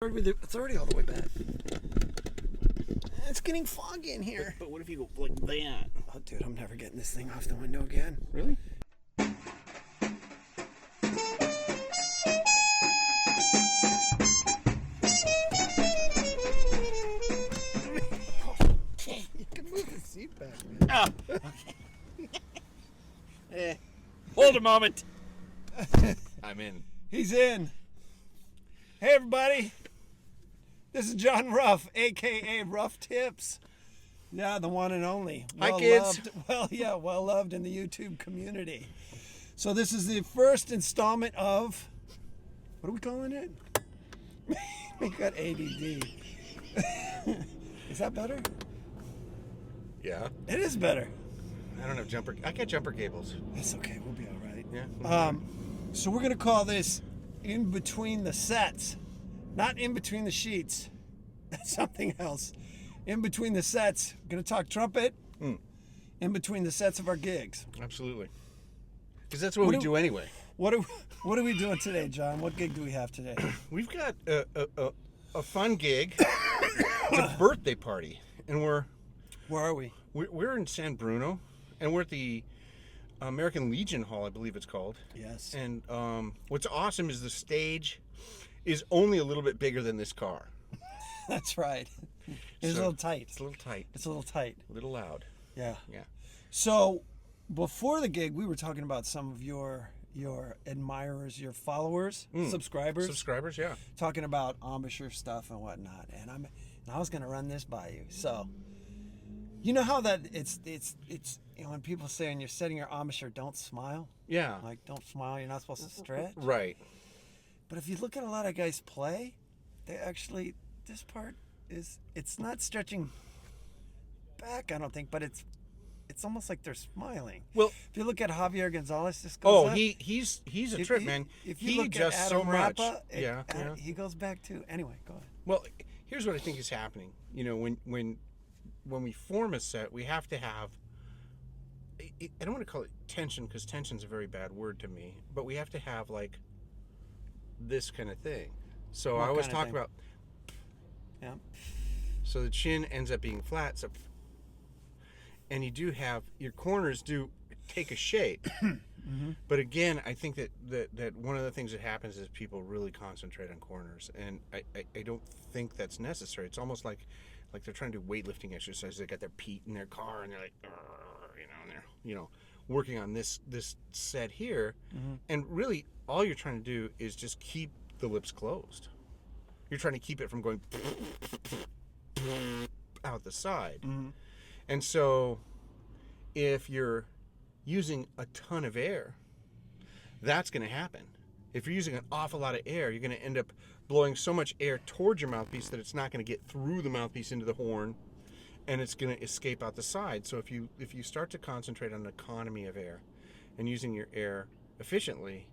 It's already all the way back. It's getting foggy in here. But what if you go like that? Oh, dude, I'm never getting this thing off the window again. Really? You can move the seat back, man. Oh, okay. Hold a moment. I'm in. He's in. Hey, everybody. This is John Ruff, a.k.a. Ruff Tips. Yeah, the one and only. Hi, kids. Well loved in the YouTube community. So this is the first installment of, what are we calling it? We got ADD. Is that better? Yeah. It is better. I don't have jumper. I got jumper cables. That's okay. We'll be all right. Yeah. So we're going to call this In Between the Sets. Not In Between the Sheets. That's something else. In Between the Sets. We're going to talk trumpet. In between the sets of our gigs. Absolutely. Because that's what we do anyway. What are we doing today, John? What gig do we have today? We've got a fun gig. It's a birthday party, and Where are we? we're in San Bruno, and we're at the American Legion Hall, I believe it's called. Yes. And what's awesome is the stage is only a little bit bigger than this car. That's right. It's a little tight. It's a little tight. It's a little tight. A little loud. Yeah. Yeah. So before the gig, we were talking about some of your admirers, your followers, subscribers. Subscribers, yeah. Talking about embouchure stuff and whatnot, and I was gonna run this by you. So, you know how that it's you know, when people say when you're setting your embouchure, don't smile. Yeah. Like, don't smile. You're not supposed to stretch. Right. But if you look at a lot of guys play, they actually, this part it's not stretching back, I don't think, but it's almost like they're smiling. Well, if you look at Javier Gonzalez, this goes up. he's a trip, man. If you he look adjusts at so Adam much. Rappa, Yeah. he goes back too. Anyway, go ahead. Well, here's what I think is happening. You know, when we form a set, we have to have. I don't want to call it tension because tension's a very bad word to me, but we have to have like this kind of thing. So I always talk about. Yeah. So the chin ends up being flat. So, and you do have your corners do take a shape. Mm-hmm. But again, I think that one of the things that happens is people really concentrate on corners, and I don't think that's necessary. It's almost like they're trying to do weightlifting exercises. They got their Pete in their car, and they're like, and they're working on this set here, and really all you're trying to do is just keep the lips closed. You're trying to keep it from going out the side, and so if you're using a ton of air, that's going to happen. If you're using an awful lot of air, you're going to end up blowing so much air towards your mouthpiece that it's not going to get through the mouthpiece into the horn, and it's going to escape out the side. So if you start to concentrate on an economy of air and using your air efficiently,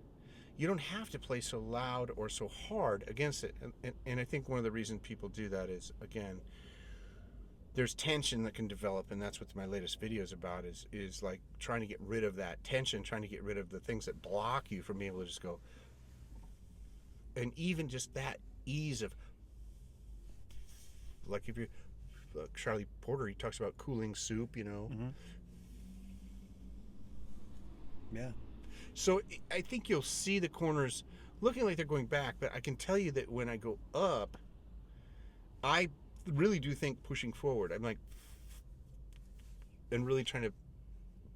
you don't have to play so loud or so hard against it. And I think one of the reasons people do that is, again, there's tension that can develop, and that's what my latest video is about, is like trying to get rid of that tension, trying to get rid of the things that block you from being able to just go. And even just that ease of, like if you, Charlie Porter, he talks about cooling soup, Yeah. So I think you'll see the corners looking like they're going back, but I can tell you that when I go up, I really do think pushing forward. I'm like, and really trying to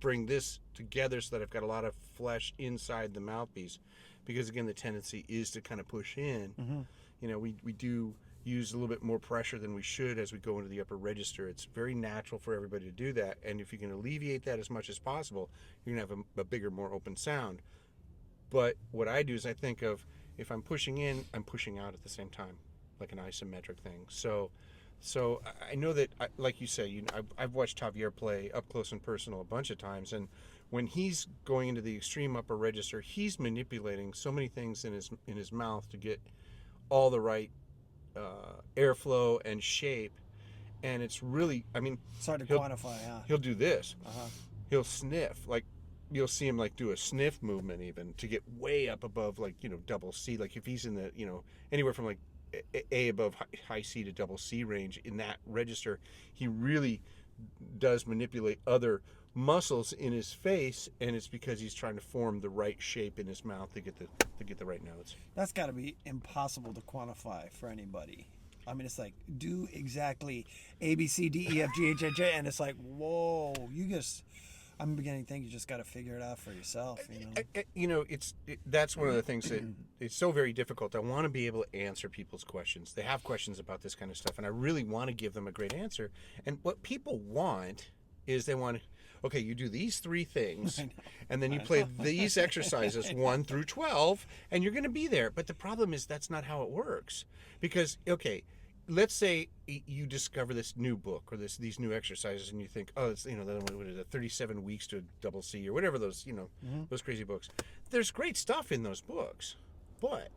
bring this together so that I've got a lot of flesh inside the mouthpiece, because again, the tendency is to kind of push in. We do use a little bit more pressure than we should as we go into the upper register. It's very natural for everybody to do that, and if you can alleviate that as much as possible, you're gonna have a bigger, more open sound. But what I do is I think of, if I'm pushing in, I'm pushing out at the same time, like an isometric thing. So I know that, like you say, I've watched Javier play up close and personal a bunch of times, and when he's going into the extreme upper register, he's manipulating so many things in his mouth to get all the right airflow and shape, and it's really, It's hard to quantify, huh? He'll do this. He'll sniff, like you'll see him like do a sniff movement even to get way up above, like double C. Like if he's in the anywhere from like A above high C to double C range in that register, he really does manipulate other muscles in his face, and it's because he's trying to form the right shape in his mouth to get the right notes. That's got to be impossible to quantify for anybody. I mean, it's like, do exactly A, B, C, D, E, F, G, H, I, J, and it's like, whoa, I'm beginning to think you just got to figure it out for yourself, you know? That's one of the things that it's so very difficult. I want to be able to answer people's questions. They have questions about this kind of stuff, and I really want to give them a great answer. And what people want is okay, you do these 3 things, and then you play these exercises 1 through 12, and you're going to be there. But the problem is that's not how it works. Because, okay, let's say you discover this new book or these new exercises, and you think, oh, it's, what is it, 37 weeks to double C or whatever those, those crazy books. There's great stuff in those books, but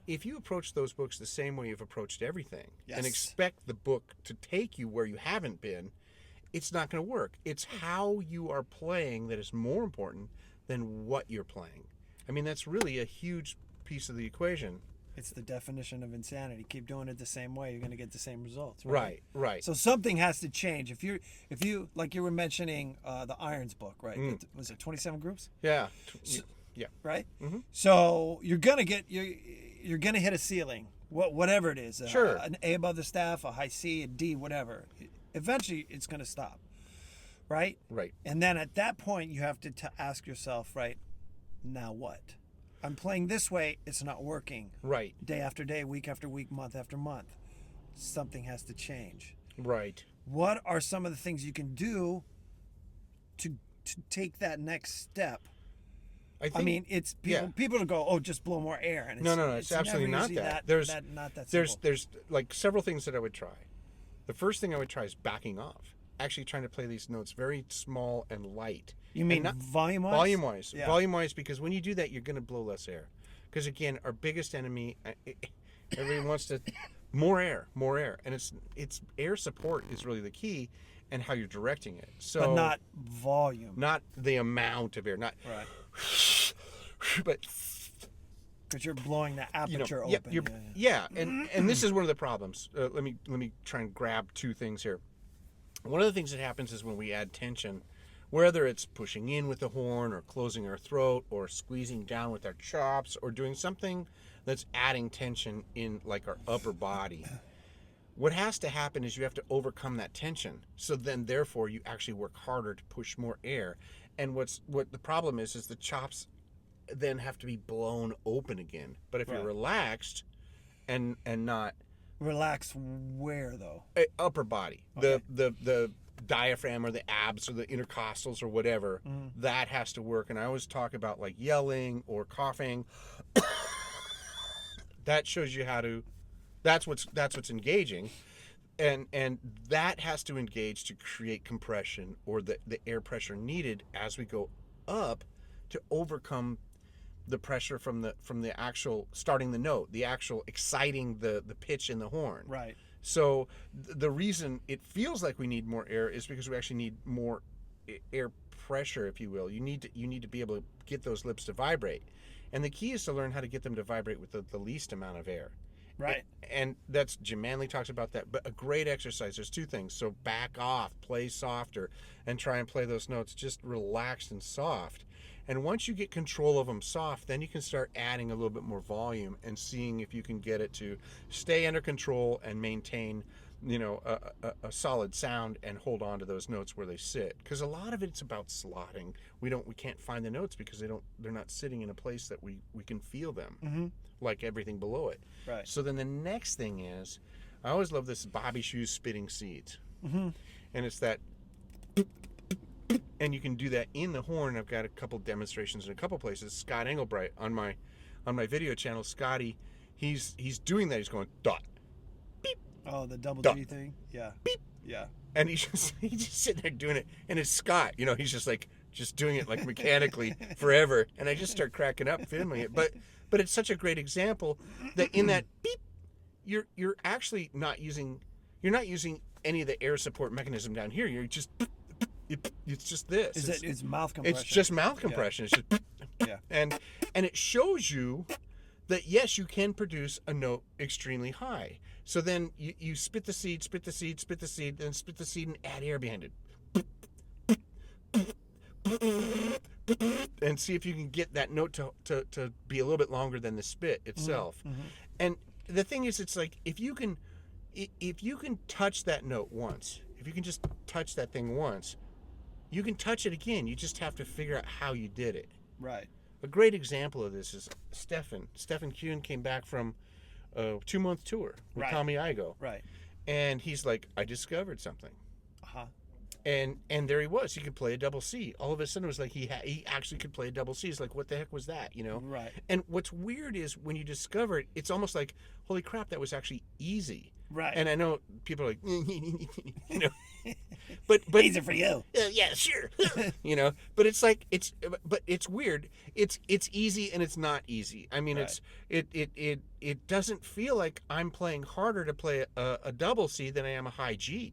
if you approach those books the same way you've approached everything and expect the book to take you where you haven't been, it's not going to work. It's how you are playing that is more important than what you're playing. I mean, that's really a huge piece of the equation. It's the definition of insanity. Keep doing it the same way, you're going to get the same results. Right. So something has to change. If you like you were mentioning the Irons book, right? Was it 27 groups? Yeah. Yeah. Right. Mm-hmm. So you're gonna hit a ceiling, whatever it is. Sure. An A above the staff, a high C, a D, whatever. Eventually, it's gonna stop. Right. Right. And then at that point, you have to ask yourself, right, now what? I'm playing this way, it's not working. Right. Day after day, week after week, month after month. Something has to change. Right. What are some of the things you can do to take that next step? I mean, it's people to go, oh, just blow more air. And it's absolutely not that. There's like several things that I would try. The first thing I would try is backing off. Actually trying to play these notes very small and light. You mean volume-wise? Volume-wise. Yeah. Volume-wise, because when you do that, you're going to blow less air. Because, again, our biggest enemy, everybody wants to... More air. And it's air support is really the key and how you're directing it. So, but not volume. Not the amount of air. Not... Right. But... Because you're blowing the aperture open. And this is one of the problems. Let me try and grab 2 things here. One of the things that happens is when we add tension, whether it's pushing in with the horn or closing our throat or squeezing down with our chops or doing something that's adding tension in like our upper body, what has to happen is you have to overcome that tension. So then therefore you actually work harder to push more air. And what the problem is the chops then have to be blown open again. But if you're relaxed and not... Relax where though? Upper body. Okay. The diaphragm or the abs or the intercostals or whatever, that has to work. And I always talk about like yelling or coughing. That shows you how to. That's what's engaging, and that has to engage to create compression or the air pressure needed as we go up to overcome the pressure from the actual starting the note, the actual exciting the pitch in the horn. Right. So the reason it feels like we need more air is because we actually need more air pressure, if you will. You need to be able to get those lips to vibrate, and the key is to learn how to get them to vibrate with the least amount of air. Right. And that's Jim Manley talks about that. But a great exercise. There's 2 things. So back off, play softer, and try and play those notes just relaxed and soft. And once you get control of them soft, then you can start adding a little bit more volume and seeing if you can get it to stay under control and maintain, a solid sound and hold on to those notes where they sit. Because a lot of it's about slotting. We can't find the notes because they're not sitting in a place that we can feel them, like everything below it. Right. So then the next thing is, I always love this Bobby Shoes spitting seeds, and it's that. And you can do that in the horn. I've got a couple demonstrations in a couple places. Scott Engelbright on my video channel. Scotty, he's doing that. He's going dot, beep. Oh, the double dot, G thing. Yeah. Beep. Yeah. And he's just sitting there doing it. And it's Scott. He's just doing it like mechanically forever. And I just start cracking up filming it. But it's such a great example that in that beep, you're actually not using any of the air support mechanism down here. You're just. It's just this. It's mouth compression. It's just mouth compression. Yeah. It's just and it shows you that yes, you can produce a note extremely high. So then you spit the seed, then spit the seed and add air behind it. And see if you can get that note to be a little bit longer than the spit itself. And the thing is, it's like if you can touch that note once, if you can just touch that thing once, you can touch it again. You just have to figure out how you did it. Right. A great example of this is Stefan. Stefan Kuhn came back from a 2-month tour with Tommy Igoe. Right. And he's like, I discovered something. Uh-huh. And there he was. He could play a double C. All of a sudden, it was like he actually could play a double C. It's like, what the heck was that? You know? Right. And what's weird is when you discover it, it's almost like, holy crap, that was actually easy. Right. And I know people are like, you know, but easy for you. Yeah, sure. You know, but it's like but it's weird. It's easy and it's not easy. I mean, Right. it doesn't feel like I'm playing harder to play a double C than I am a high G.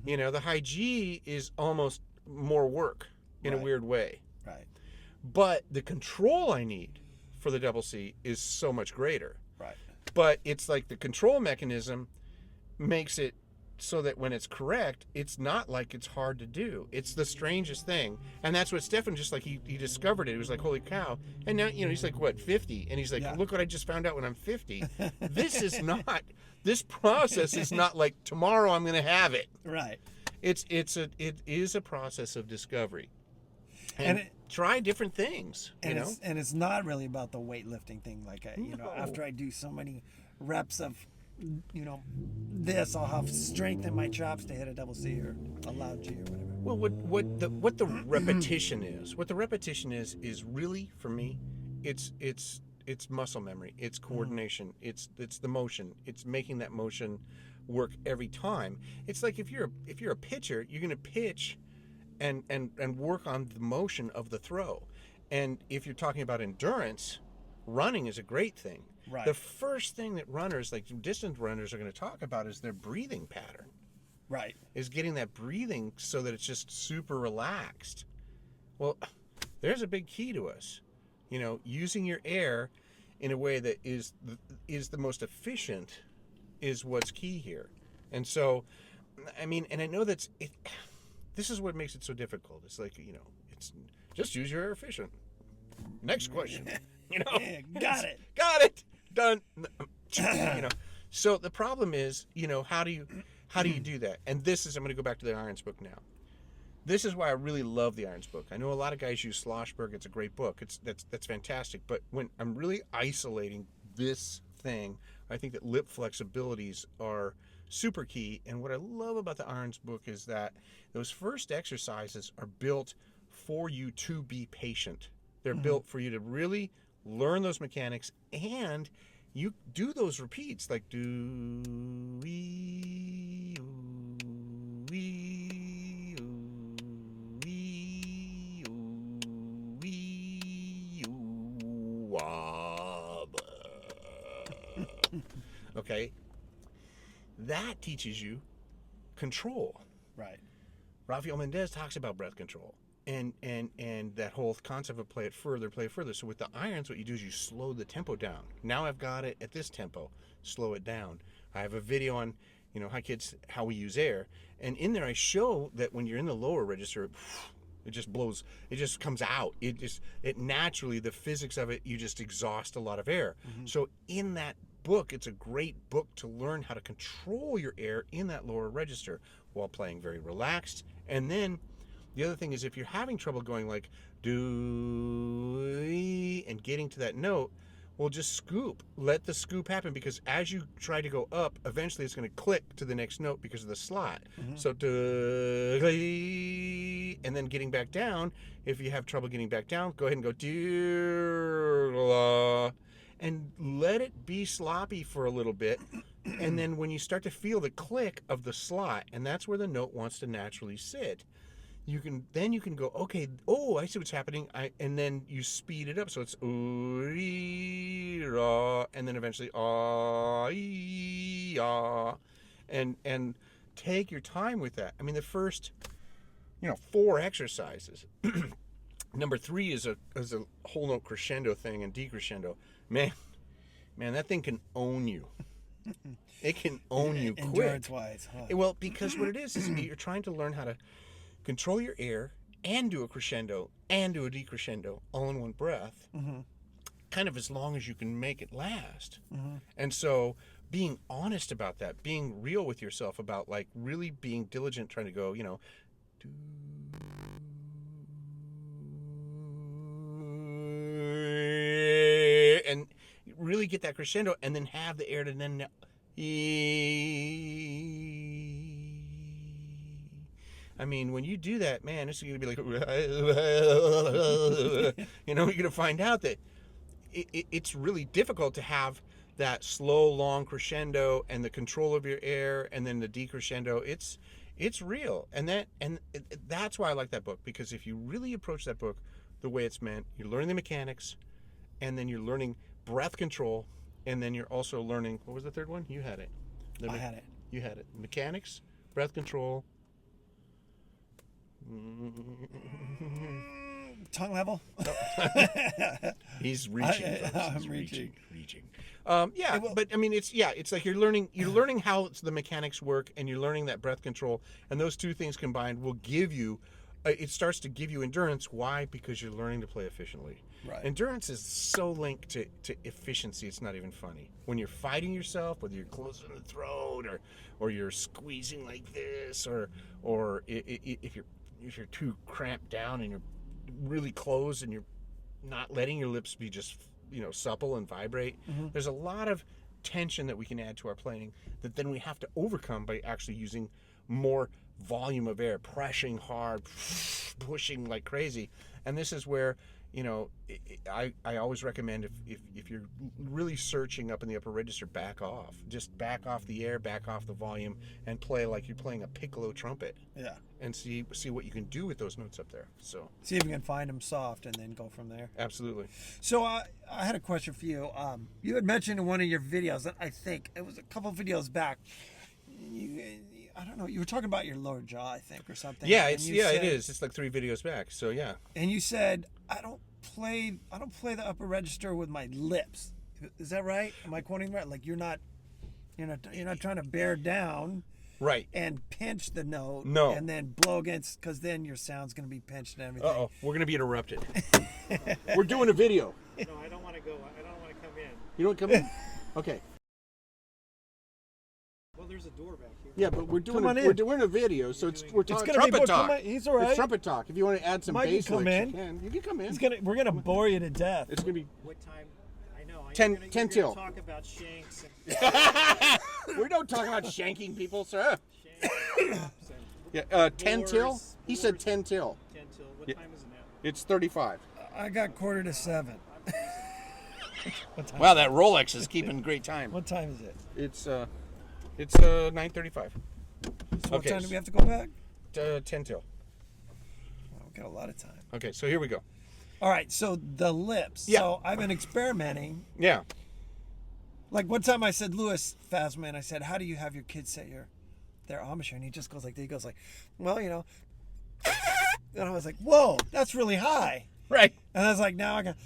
You know, the high G is almost more work in a weird way. Right. But the control I need for the double C is so much greater. Right. But it's like the control mechanism makes it so that when it's correct, it's not like it's hard to do. It's the strangest thing. And that's what Stefan just like, he discovered it. He was like, holy cow. And now, you know, he's like, what, 50? And he's like, look what I just found out when I'm 50. This process is not like tomorrow I'm going to have it. Right. It is a process of discovery. And try different things, you know? And it's not really about the weightlifting thing. Like, you know, after I do so many reps of, you know, this, I'll have strength in my chops to hit a double C or a loud G or whatever. Well, what the repetition is, really, for me, it's muscle memory, it's coordination, it's the motion, it's making that motion work every time. It's like if you're a pitcher, you're going to pitch and work on the motion of the throw. And if you're talking about endurance, running is a great thing. Right. The first thing that runners, like distance runners, are going to talk about is their breathing pattern. Right. Is getting that breathing so that it's just super relaxed. Well, there's a big key to us. You know, using your air in a way that is the most efficient is what's key here. And so, I mean, and I know this is what makes it so difficult. It's like, you know, it's just use your air efficient. Next question. You know, got it. Done. You know, so the problem is, you know, how do you do that? And this is, I'm going to go back to the Irons book now. This is why I really love the Irons book. I know a lot of guys use Schlossberg. It's a great book. That's fantastic. But when I'm really isolating this thing, I think that lip flexibilities are super key. And what I love about the Irons book is that those first exercises are built for you to be patient. They're built for you to really learn those mechanics, and you do those repeats like do wee ooh wee ooh wee ooh wee ooh wah. Okay, that teaches you control. Right. Rafael Mendez talks about breath control. And that whole concept of play it further. So with the irons, what you do is you slow the tempo down. Now I've got it at this tempo. Slow it down. I have a video on, you know, how we use air. And in there I show that when you're in the lower register, it just blows. It just comes out. It naturally, the physics of it, you just exhaust a lot of air. So in that book, it's a great book to learn how to control your air in that lower register while playing very relaxed. And then the other thing is, if you're having trouble going like do and getting to that note, well, just scoop. Let the scoop happen, because as you try to go up, eventually it's going to click to the next note because of the slot. So do, and then getting back down. If you have trouble getting back down, go ahead and go do, and let it be sloppy for a little bit. And then when you start to feel the click of the slot, and that's where the note wants to naturally sit, you can go, okay, oh, I see what's happening. And then you speed it up, so it's ooh, and then eventually and take your time with that. I mean, the first, 4 exercises. Number 3 is a whole note crescendo thing and decrescendo. Man, man, that thing can own you. It can own you quick. Endurance-wise. Huh? Well, because what it is you're trying to learn how to control your air and do a crescendo and do a decrescendo all in one breath, kind of as long as you can make it last. And so being honest about that, being real with yourself about like really being diligent, trying to go, and really get that crescendo and then have the air to then I mean, when you do that, man, it's going to be like, you're going to find out that it's really difficult to have that slow, long crescendo and the control of your air and then the decrescendo. It's real. And that's why I like that book, because if you really approach that book the way it's meant, you're learning the mechanics, and then you're learning breath control, and then you're also learning, what was the third one? You had it. I had it. You had it. Mechanics, breath control. Tongue level? He's reaching. I'm He's reaching. But I mean, it's like you're learning how the mechanics work, and you're learning that breath control, and those two things combined will give you, it starts to give you endurance. Why? Because you're learning to play efficiently. Right. Endurance is so linked to efficiency, it's not even funny. When you're fighting yourself, whether you're closing the throat or you're squeezing like this, or if you're too cramped down and you're really closed and you're not letting your lips be just supple and vibrate, there's a lot of tension that we can add to our playing that then we have to overcome by actually using more volume of air, pressing hard, pushing like crazy. And this is where I always recommend if you're really searching up in the upper register, back off. Just back off the air, back off the volume, and play like you're playing a piccolo trumpet. Yeah. And see what you can do with those notes up there. So see if you can find them soft and then go from there. Absolutely. So I had a question for you. You had mentioned in one of your videos, I think it was a couple of videos back, I don't know, you were talking about your lower jaw, I think, or something. Yeah, it is. It's like 3 videos back. So yeah. And you said, I don't play the upper register with my lips. Is that right? Am I quoting right? Like you're not trying to bear down, right, and pinch the note, no, and then blow against, because then your sound's going to be pinched and everything. Uh-oh, we're going to be interrupted. We're doing a video. No, I don't want to go. I don't want to come in. You don't come in? Okay. Well, there's a door back here. Yeah, but we're doing a video, so we're talking trumpet talk. He's all right. It's trumpet talk. If you want to add some bass licks, you can come in. We're gonna bore you to death. It's gonna be. What time? I know. 10 till. Talk about shanks. We don't talk about shanking people, sir. Yeah, 10 till. He said 10 till. 10 till. What time is it now? It's 35. I got 6:45. Wow, that Rolex is keeping great time. What time is it? It's 9:35. So what time do we have to go back? 10 till. Well, we've got a lot of time. Okay, so here we go. All right, so the lips. Yeah. So I've been experimenting. Yeah. Like one time I said, Louis Phasman, I said, how do you have your kids say they're Amish? And he just goes like, well, and I was like, whoa, that's really high. Right. And I was like, now I got.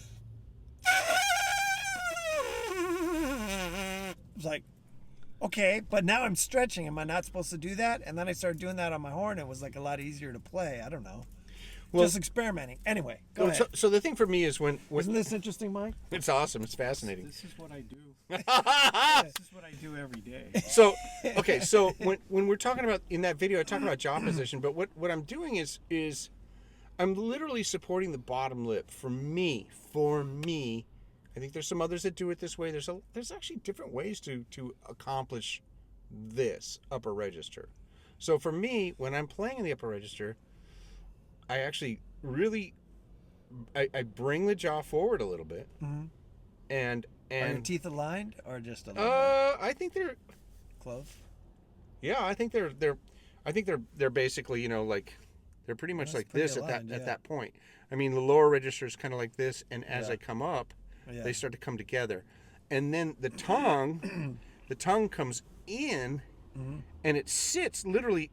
I was like, okay, but now I'm stretching. Am I not supposed to do that? And then I started doing that on my horn. It was like a lot easier to play. I don't know. Well, just experimenting. Anyway, go ahead. So the thing for me is when isn't this interesting, Mike? It's awesome. It's fascinating. This is what I do. This is what I do every day. So when we're talking about in that video, I talk about jaw position, but what I'm doing is I'm literally supporting the bottom lip. For me, I think there's some others that do it this way. There's actually different ways to accomplish this upper register. So for me, when I'm playing in the upper register, I actually really I bring the jaw forward a little bit, and are your teeth aligned or just a little bit? I think they're close. Yeah, I think they're basically like they're pretty much like this aligned, at that point. I mean, the lower register is kind of like this, and as I come up, they start to come together, and then the tongue comes in, and it sits literally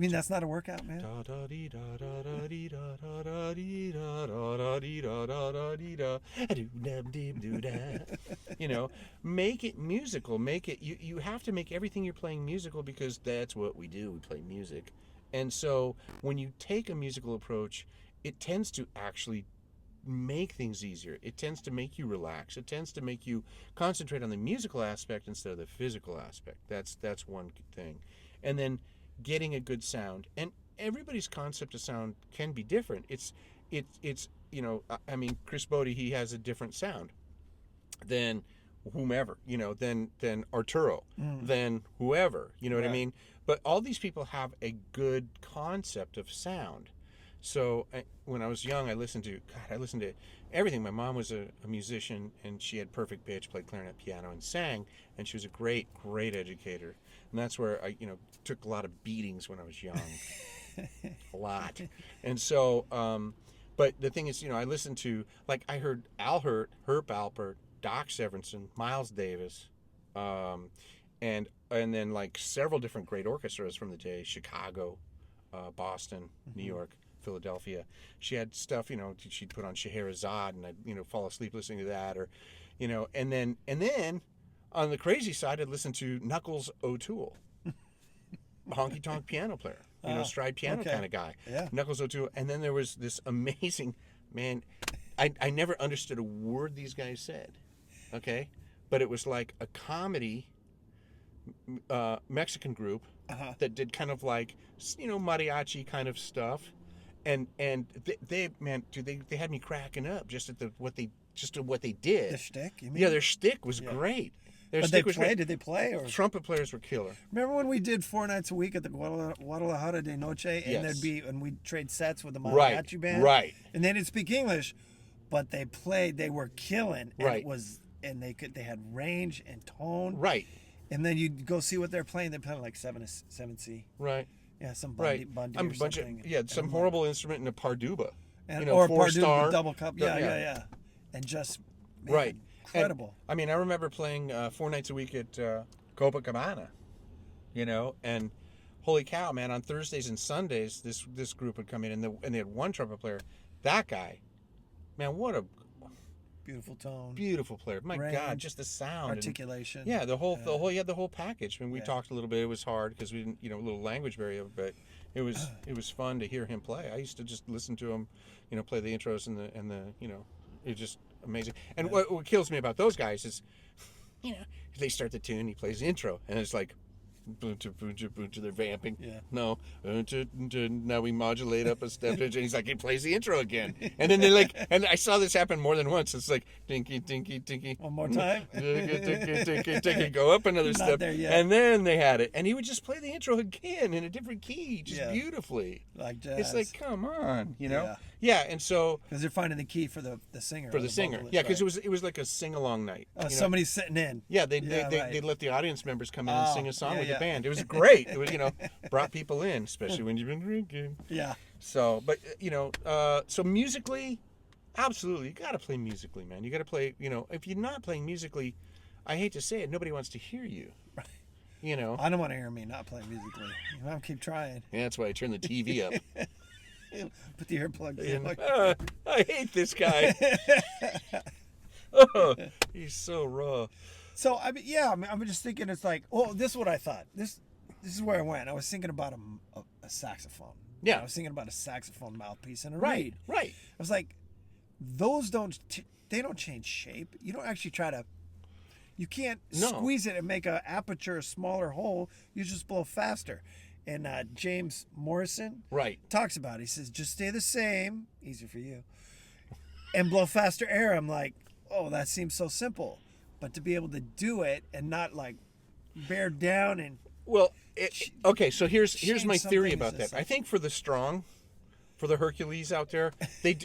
I mean, that's not a workout, man. You know, make it musical. Make it. You have to make everything you're playing musical because that's what we do. We play music, and so when you take a musical approach, it tends to actually make things easier. It tends to make you relax. It tends to make you concentrate on the musical aspect instead of the physical aspect. That's one thing, and then getting a good sound. And everybody's concept of sound can be different. It's you know, I mean, Chris Bodie, he has a different sound than whomever, you know, than Arturo, than whoever, you know what I mean? But all these people have a good concept of sound. So when I was young, I listened to everything. My mom was a musician, and she had perfect pitch, played clarinet, piano, and sang, and she was a great educator. And that's where I, you know, took a lot of beatings when I was young. A lot. And so, but the thing is, you know, I listened to, like, I heard Al Hurt, Herb Alpert, Doc Severinsen, Miles Davis, and then like several different great orchestras from the day, Chicago, Boston, New York, Philadelphia. She had stuff, you know, she'd put on Scheherazade, and I'd, you know, fall asleep listening to that, or, you know, and then on the crazy side, I'd listen to Knuckles O'Toole, honky tonk piano player, you know, stride piano kind of guy. Yeah. Knuckles O'Toole, and then there was this amazing man. I never understood a word these guys said, okay, but it was like a comedy Mexican group that did kind of like, you know, mariachi kind of stuff. And they had me cracking up just at what they did. The shtick, you mean? Yeah, their shtick was great. Their But shtick they was played? great. Did they play? Or Trumpet players were killer. remember when we did 4 nights a week at the Guadalajara de Noche, and Yes. we'd trade sets with the mariachi band, Right. And they didn't speak English, but they played. They were killing, and Right. they had range and tone, Right. And then you'd go see what they're playing. They're playing like 7C. Right. Yeah, some Right. Bundy I'm or a bunch of something. some horrible instrument in a parduba. And, you know, or 4-star Pardue double cup. Yeah, Yeah. yeah. And just, man, Right. incredible. And, I mean, I remember playing 4 nights a week at Copacabana, you know, and holy cow, man! On Thursdays and Sundays, this group would come in, and they had one trumpet player. That guy, man, what a Beautiful tone. beautiful player! My Range, God, just the sound, articulation. yeah, the whole he had the whole package. I mean, we talked a little bit. It was hard because we didn't, you know, a little language barrier, but it was fun to hear him play. I used to just listen to him, you know, play the intros and the you know, it was just amazing. And what kills me about those guys is, you know, they start the tune, he plays the intro, and it's like, they're vamping. Yeah. No, now we modulate up a step, and he's like, he plays the intro again, and then they like, and I saw this happen more than once. It's like dinky, dinky, dinky. One more time. Dinky, go up another Not step, there yet. and then they had it, and he would just play the intro again in a different key, just beautifully. Like jazz. It's like, come on, you know. Yeah. Yeah, and so Because they're finding the key for the singer. for or the singer, vocalist, yeah, because right. it was like a sing along night. Oh, you know? somebody's sitting in. Yeah, they right. let the audience members come in and sing a song yeah, with yeah. the band. It was great. It was, you know, brought people in, especially when you've been drinking. Yeah. So, but you know, so musically, absolutely, you got to play musically, man. You got to play. You know, if you're not playing musically, I hate to say it, nobody wants to hear you. Right. You know. I don't want to hear me not play musically. I'll keep trying. Yeah, that's why I turn the TV up. Put the earplugs in. And, I hate this guy. Oh, he's so raw. So I mean, yeah, I'm just thinking. It's like, oh, this is what I thought. This is where I went. I was thinking about a saxophone. Yeah. I was thinking about a saxophone mouthpiece and a Right, reed. right. I was like, those they don't change shape. You don't actually try to. You can't squeeze it and make an aperture a smaller hole. You just blow faster. And James Morrison talks about it. He says, just stay the same, easy for you, and blow faster air. I'm like, oh, that seems so simple. But to be able to do it and not like bear down and... Well, okay, so here's my theory something about is that. just I like- think for the strong, for the Hercules out there, they,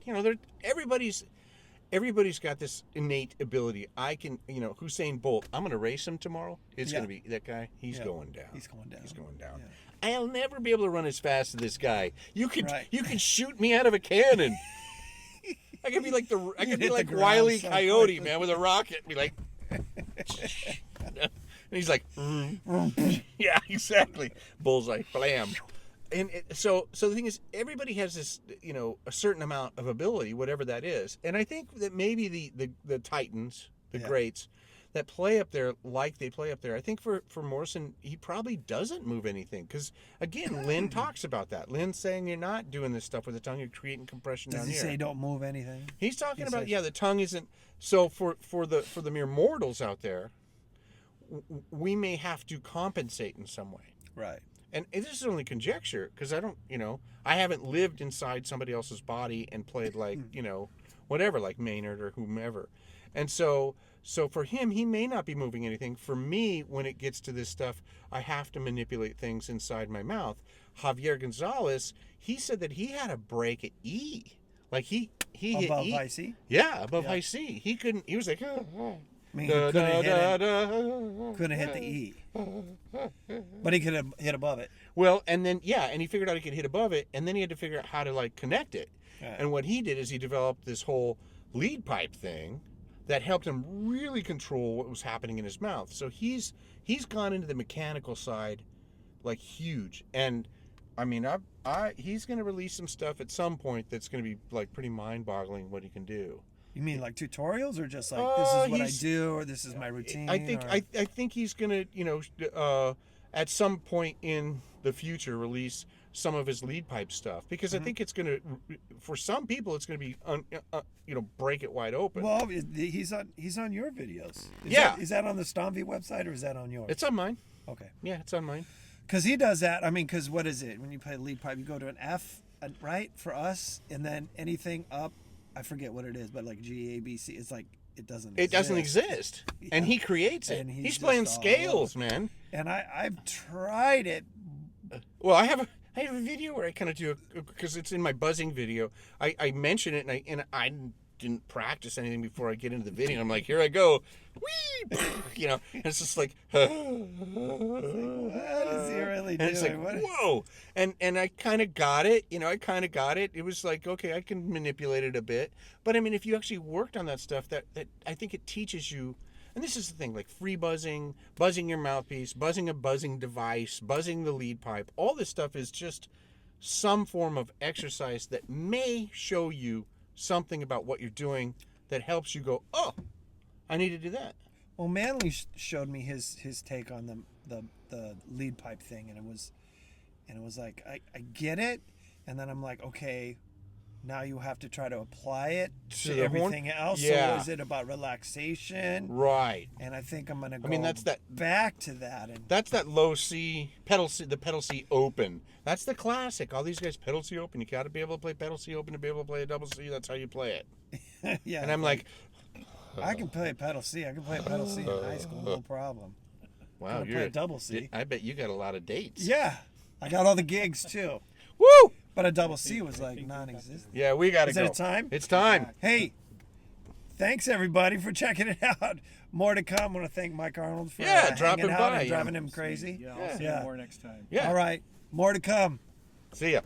you know, everybody's got this innate ability. I can, you know, Usain Bolt. I'm going to race him tomorrow. It's going to be that guy. He's going down. He's going down. He's going down. Yeah. I'll never be able to run as fast as this guy. You could Right. shoot me out of a cannon. I could be like hit the ground Wile E. so Coyote, quickly. man, with a rocket. And be like, and he's like, yeah, exactly. Bullseye, blam. So the thing is, everybody has this, a certain amount of ability, whatever that is. And I think that maybe the Titans, the greats that play up there like they play up there, I think for Morrison, he probably doesn't move anything. Because, again, Lynn talks about that. Lynn's saying you're not doing this stuff with the tongue, you're creating compression down here. Does he say don't move anything? He's talking about, the tongue isn't. So for the mere mortals out there, we may have to compensate in some way. Right. And this is only conjecture, because I don't, I haven't lived inside somebody else's body and played like, whatever, like Maynard or whomever. And so for him, he may not be moving anything. For me, when it gets to this stuff, I have to manipulate things inside my mouth. Javier Gonzalez, he said that he had a break at E. Like he hit above E. high C? Yeah, above high C. He couldn't, he was like, I mean, he couldn't hit the E. But he could have hit above it. Well, and then, and he figured out he could hit above it, and then he had to figure out how to, like, connect it. Right. And what he did is he developed this whole lead pipe thing that helped him really control what was happening in his mouth. So he's gone into the mechanical side, like, huge. And, I mean, he's going to release some stuff at some point that's going to be, like, pretty mind-boggling what he can do. You mean like tutorials, or just like this is what I do, or this is my routine? I think he's gonna, at some point in the future, release some of his lead pipe stuff, because I think it's gonna, for some people, it's gonna be, break it wide open. Well, he's on your videos. Is that on the Stomvy website, or is that on yours? It's on mine. Okay. Yeah, it's on mine. Because he does that. I mean, because what is it when you play lead pipe? You go to an F, right, for us, and then anything up. I forget what it is, but like G, A, B, C, it's like it doesn't exist. Yeah. And he creates it. And he's playing scales, man. And I've tried it. Well, I have a video where I kind of do because it's in my buzzing video. I mention it, and I didn't practice anything before I get into the video. And I'm like, here I go, whee, and it's just like, what is he really doing? And it's like, whoa, and I kind of got it. It was like, okay, I can manipulate it a bit. But I mean, if you actually worked on that stuff, that I think it teaches you. And this is the thing, like free buzzing, buzzing your mouthpiece, buzzing a buzzing device, buzzing the lead pipe. All this stuff is just some form of exercise that may show you something about what you're doing that helps you go, oh, I need to do that. Well, Manley showed me his take on the lead pipe thing, and it was like I get it, and then I'm like, okay, now you have to try to apply it to everything else. Yeah. So is it about relaxation? Right. And I think I'm gonna go back to that. And that's that low C, pedal C, the pedal C open. That's the classic. All these guys pedal C open. You got to be able to play pedal C open to be able to play a double C. That's how you play it. Yeah. And I'm like, I can play pedal C. I can play pedal C in high school, no problem. Wow, you're a double C. I bet you got a lot of dates. Yeah, I got all the gigs too. Woo! But a double C was like non-existent. Yeah, we got to go. Is it time? It's time. Hey, thanks everybody for checking it out. More to come. I want to thank Mike Arnold for dropping out by and driving him crazy. Yeah, I'll see you more next time. All right, more to come. See ya.